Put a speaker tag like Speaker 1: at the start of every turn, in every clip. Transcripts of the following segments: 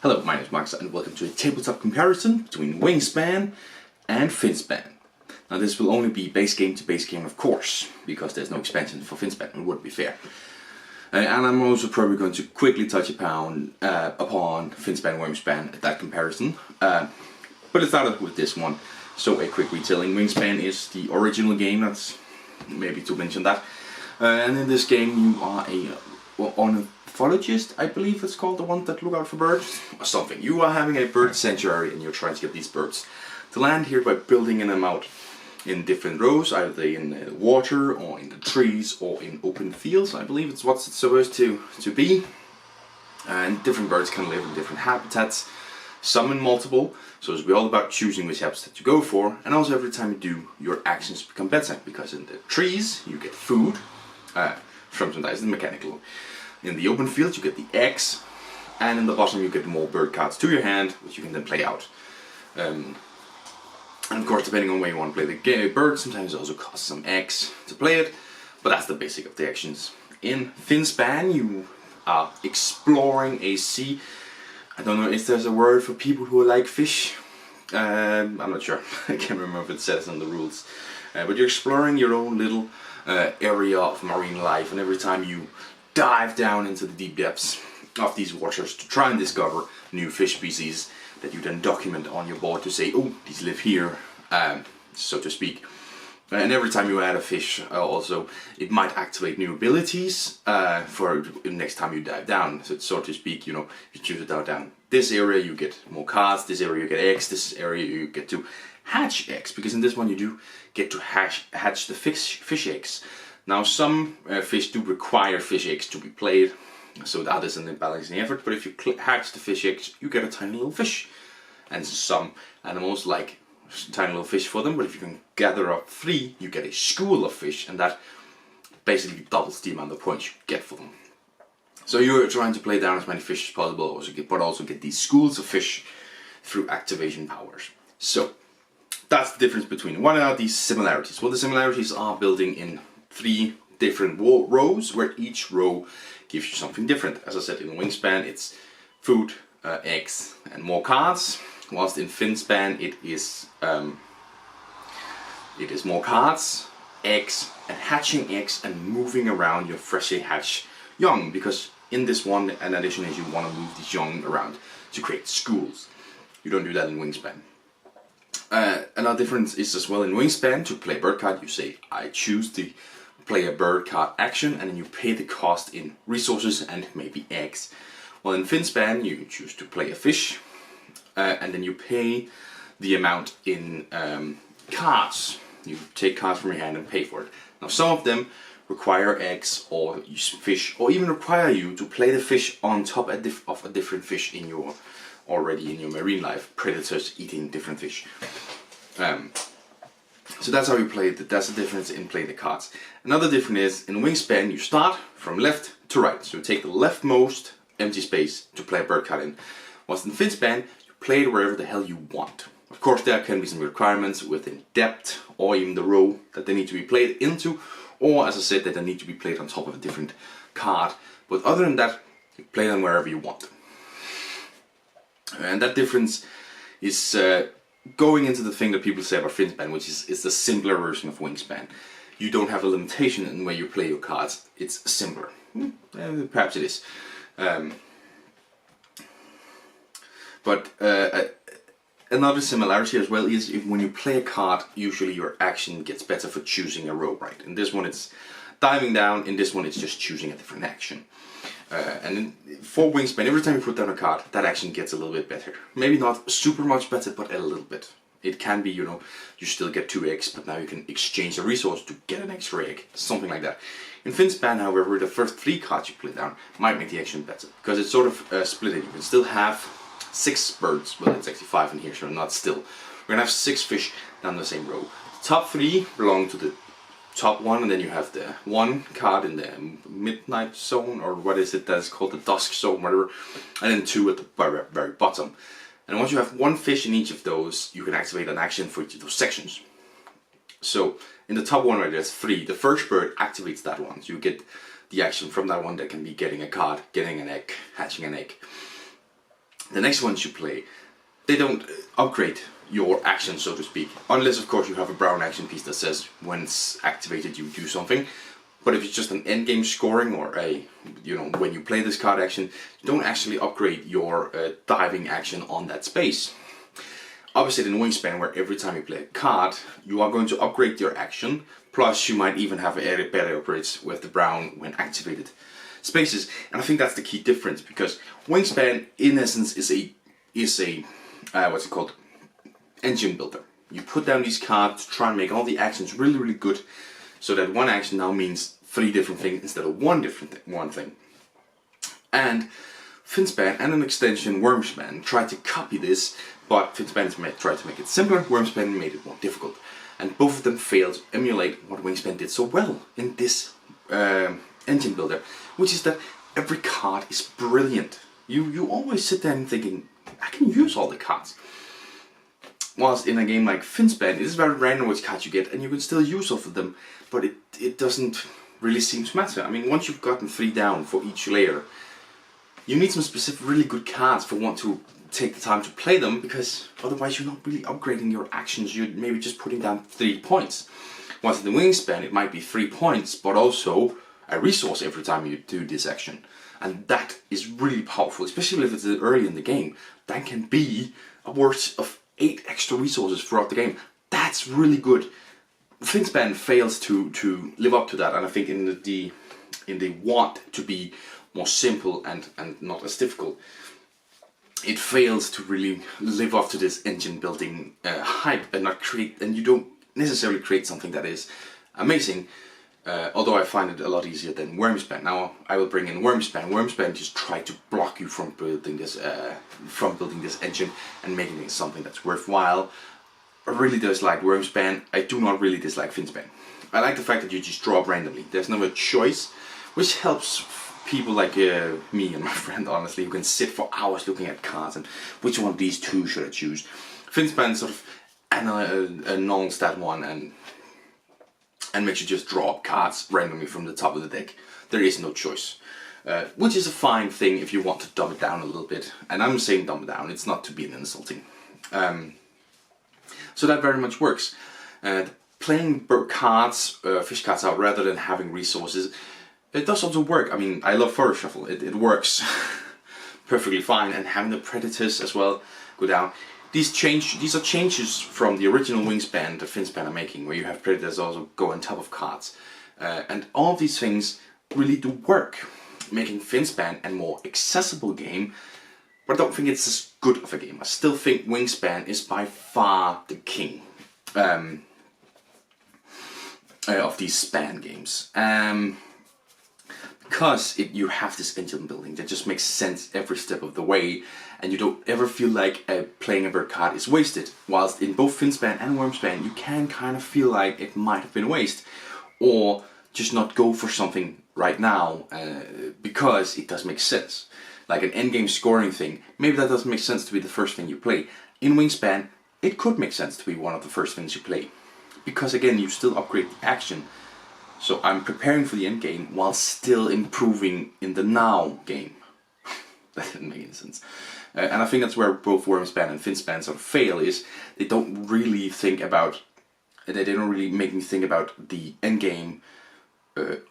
Speaker 1: Hello, my name is Max and welcome to a tabletop comparison between Wingspan and Finspan. Now this will only be base game to base game, of course, because there's no expansion for Finspan, it wouldn't be fair. And I'm also probably going to quickly touch upon Finspan Wyrmspan at that comparison. But let's start with this one. So a quick retelling. Wingspan is the original game, that's maybe to mention that. And in this game you are a ornithologist, I believe it's called, the one that look out for birds or something. You are having a bird sanctuary and you're trying to get these birds to land here by building them out in different rows, either in the water or in the trees or in open fields. I believe it's what's supposed to be. And different birds can live in different habitats, some in multiple, so it's all about choosing which habitat you go for. And also every time you do, your actions become better, because in the trees you get food from sometimes the mechanical. In the open field you get the eggs, and in the bottom you get more bird cards to your hand, which you can then play out. And of course, depending on where you want to play the bird, sometimes it also costs some eggs to play it, but that's the basic of the actions. In Finspan you are exploring a sea. I don't know if there's a word for people who like fish. I'm not sure. I can't remember if it says in the rules. But you're exploring your own little area of marine life, and every time you dive down into the deep depths of these waters to try and discover new fish species that you then document on your board to say, oh, these live here, so to speak. And every time you add a fish, also, it might activate new abilities for next time you dive down. So to speak, you know, you choose to dive down this area, you get more cards, this area you get eggs, this area you get to hatch eggs, because in this one you do get to hatch the fish eggs. Now some fish do require fish eggs to be played, so that is an balancing effort, but if you hatch the fish eggs, you get a tiny little fish. And some animals like tiny little fish for them, but if you can gather up 3, you get a school of fish, and that basically doubles the amount of points you get for them. So you're trying to play down as many fish as possible, but also get these schools of fish through activation powers. So that's the difference between. What are these similarities? Well, the similarities are building in 3 different rows, where each row gives you something different. As I said, in Wingspan it's food, eggs and more cards, whilst in Finspan it is more cards, eggs, and hatching eggs and moving around your freshly hatched young, because in this one, an addition is you want to move these young around to create schools. You don't do that in Wingspan. Another difference is as well in Wingspan, to play a bird card you say, I choose to play a bird card action, and then you pay the cost in resources and maybe eggs. Well, in Finspan you choose to play a fish, and then you pay the amount in cards. You take cards from your hand and pay for it. Now some of them require eggs or fish, or even require you to play the fish on top of a different fish in your marine life, predators eating different fish. So that's how you play it. That's the difference in playing the cards. Another difference is, in Wingspan you start from left to right, so you take the leftmost empty space to play a bird card in. Whilst in Finspan you play it wherever the hell you want. Of course there can be some requirements within depth, or even the row that they need to be played into, or as I said, that they need to be played on top of a different card. But other than that, you play them wherever you want. And that difference is going into the thing that people say about Finspan, which is the simpler version of Wingspan. You don't have a limitation in where you play your cards. It's simpler. Perhaps it is. But another similarity as well is, when you play a card, usually your action gets better for choosing a row, right? In this one it's diving down, in this one it's just choosing a different action. And for Wingspan, every time you put down a card, that action gets a little bit better. Maybe not super much better, but a little bit. It can be, you know, you still get 2 eggs, but now you can exchange a resource to get an extra egg, something like that. In Finspan, however, the first 3 cards you play down might make the action better, because it's sort of split it. You can still have 6 birds, well it's actually 5 in here, so not still. We're gonna have 6 fish down the same row. The top 3 belong to the top one, and then you have the 1 card in the midnight zone, or what is it that's called, the dusk zone, whatever, and then 2 at the very bottom. And once you have 1 fish in each of those, you can activate an action for each of those sections. So in the top one, right, there's 3. The first bird activates that one, so you get the action from that one. That can be getting a card, getting an egg, hatching an egg. The next ones you play, they don't upgrade your action, so to speak, unless of course you have a brown action piece that says when it's activated you do something. But if it's just an endgame scoring or when you play this card action, you don't actually upgrade your diving action on that space. Opposite in Wingspan, where every time you play a card, you are going to upgrade your action, plus you might even have better upgrades with the brown when activated spaces. And I think that's the key difference, because Wingspan in essence is a what's it called? Engine builder. You put down these cards to try and make all the actions really, really good, so that one action now means 3 different things instead of one thing. And Finspan and an extension Wyrmspan tried to copy this, but Finspan tried to make it simpler, Wyrmspan made it more difficult. And both of them failed to emulate what Wingspan did so well in this engine builder, which is that every card is brilliant. You always sit there and thinking, I can use all the cards. Whilst in a game like Finspan, it is very random which cards you get, and you can still use off of them, but it doesn't really seem to matter. I mean, once you've gotten 3 down for each layer, you need some specific really good cards for one to take the time to play them, because otherwise you're not really upgrading your actions, you're maybe just putting down 3 points. Whilst in the Wingspan it might be 3 points, but also a resource every time you do this action. And that is really powerful, especially if it's early in the game. That can be upwards of 8 extra resources throughout the game. That's really good. Finspan fails to live up to that, and I think in the want to be more simple and not as difficult, it fails to really live up to this engine building hype, and you don't necessarily create something that is amazing. Although I find it a lot easier than Wyrmspan. Now I will bring in Wyrmspan. Wyrmspan just try to block you from building this engine and making it something that's worthwhile. I really dislike Wyrmspan. I do not really dislike Finspan. I like the fact that you just draw up randomly. There's never a choice, which helps people like me and my friend, honestly, who can sit for hours looking at cards and which one of these 2 should I choose. Finspan sort of annuls that one and makes you just draw up cards randomly from the top of the deck. There is no choice. Which is a fine thing if you want to dumb it down a little bit. And I'm saying dumb it down, it's not to be insulting. So that very much works. Playing cards, fish cards out rather than having resources, it does also work. I mean, I love Furry Shuffle, it works perfectly fine. And having the Predators as well go down. These are changes from the original Wingspan that Finspan are making, where you have Predators also go on top of cards. And all of these things really do work, making Finspan a more accessible game, but I don't think it's as good of a game. I still think Wingspan is by far the king of these span games. Because you have this engine building that just makes sense every step of the way, and you don't ever feel like playing a bird card is wasted. Whilst in both Finspan and Wyrmspan you can kind of feel like it might have been a waste, or just not go for something right now because it does make sense. Like an endgame scoring thing, maybe that doesn't make sense to be the first thing you play. In Wingspan, it could make sense to be one of the first things you play, because again, you still upgrade the action. So I'm preparing for the end game while still improving in the now game. That didn't make any sense. And I think that's where both Wyrmspan and Finspan sort of fail, is they don't really make me think about the end game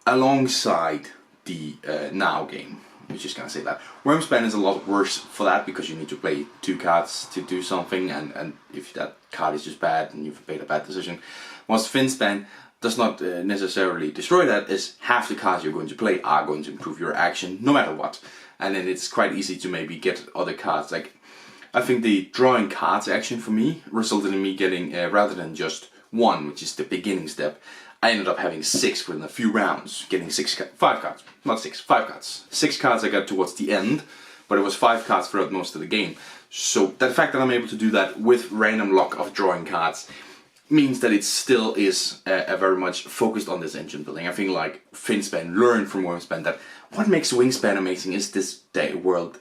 Speaker 1: alongside the now game. I'm just gonna say that. Wyrmspan is a lot worse for that, because you need to play 2 cards to do something, and if that card is just bad and you've made a bad decision. Whilst Finspan does not necessarily destroy that, as half the cards you're going to play are going to improve your action no matter what. And then it's quite easy to maybe get other cards. Like, I think the drawing cards action for me resulted in me getting, rather than just 1, which is the beginning step, I ended up having 6 within a few rounds, getting 5 cards, not 6, 5 cards. 6 cards I got towards the end, but it was 5 cards throughout most of the game. So the fact that I'm able to do that with random luck of drawing cards means that it still is very much focused on this engine building. I think like Finspan learned from Wyrmspan that what makes Wingspan amazing is this world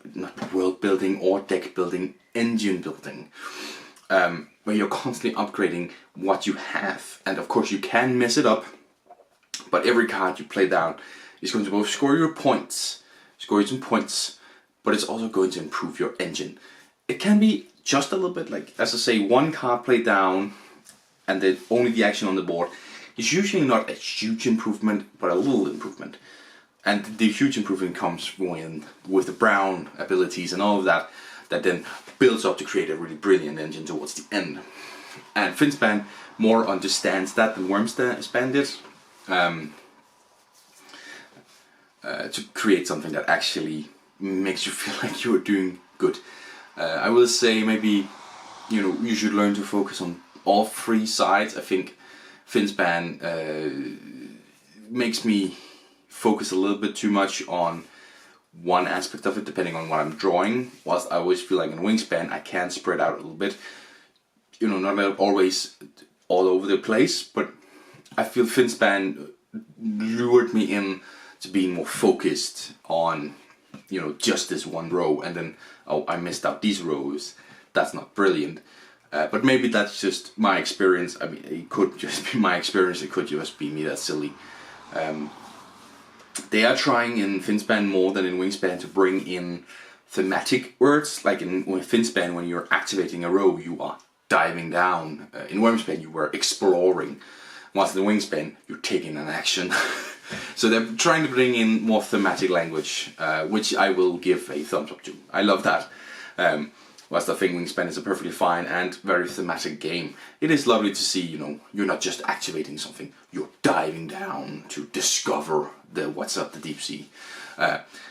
Speaker 1: building or deck building, engine building. Where you're constantly upgrading what you have. And of course you can mess it up, but every card you play down is going to both score you some points, but it's also going to improve your engine. It can be just a little bit like, as I say, one card played down and then only the action on the board is usually not a huge improvement, but a little improvement. And the huge improvement comes with the brown abilities and all of that, that then builds up to create a really brilliant engine towards the end. And Finspan more understands that than Wyrmspan did, to create something that actually makes you feel like you're doing good. I will say maybe, you should learn to focus on all three sides. I think Finspan makes me focus a little bit too much on one aspect of it, depending on what I'm drawing, whilst I always feel like in Wingspan I can spread out a little bit. Not always all over the place, but I feel Finspan lured me in to being more focused on, just this one row, and then, oh, I missed out these rows. That's not brilliant. But maybe that's just my experience. I mean, it could just be my experience. It could just be me that's silly. They are trying in Finspan more than in Wingspan to bring in thematic words. Like in Finspan, when you're activating a row, you are diving down. In Wyrmspan, you were exploring. Whilst in Wingspan, you're taking an action. So they're trying to bring in more thematic language, which I will give a thumbs up to. I love that. Whilst I think Wingspan is a perfectly fine and very thematic game, it is lovely to see, you're not just activating something, you're diving down to discover what's up the deep sea.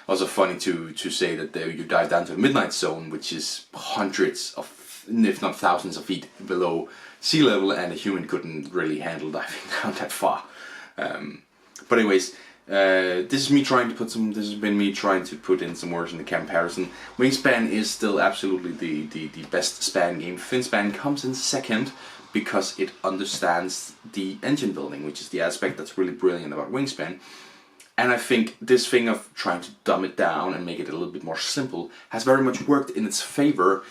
Speaker 1: Also funny to say that you dive down to the midnight zone, which is hundreds of, if not thousands of feet below sea level, and a human couldn't really handle diving down that far. But anyways, this has been me trying to put in some words in the comparison. Wingspan is still absolutely the best span game. Finspan comes in second because it understands the engine building, which is the aspect that's really brilliant about Wingspan. And I think this thing of trying to dumb it down and make it a little bit more simple has very much worked in its favor.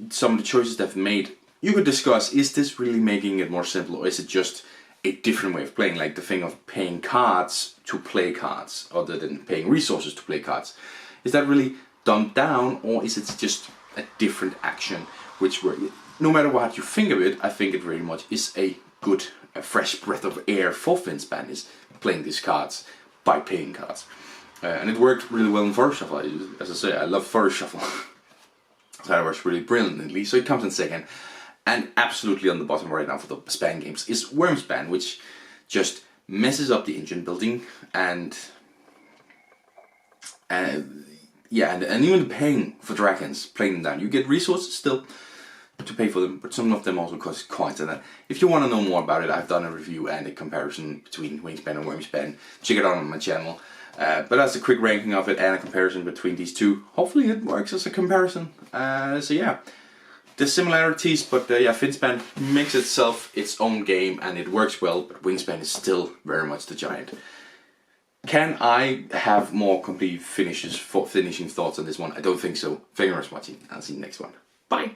Speaker 1: Some of the choices they've made, you could discuss, is this really making it more simple, or is it just a different way of playing, like the thing of paying cards to play cards, other than paying resources to play cards. Is that really dumbed down, or is it just a different action, which no matter what you think of it, I think it very much is a fresh breath of air for Finspan, is playing these cards by paying cards. And it worked really well in Forest Shuffle. As I say, I love Forest Shuffle. So that works really brilliantly, so it comes in second. And absolutely on the bottom right now for the span games is Wyrmspan, which just messes up the engine building and even paying for dragons, playing them down. You get resources still to pay for them, but some of them also cost coins. And if you want to know more about it, I've done a review and a comparison between Wingspan and Wyrmspan. Check it out on my channel. But that's a quick ranking of it and a comparison between these two. Hopefully it works as a comparison. So yeah. There's similarities, but Finspan makes itself its own game and it works well, but Wingspan is still very much the giant. Can I have more complete finishing thoughts on this one? I don't think so. Thank you very much for watching. I'll see you next one. Bye!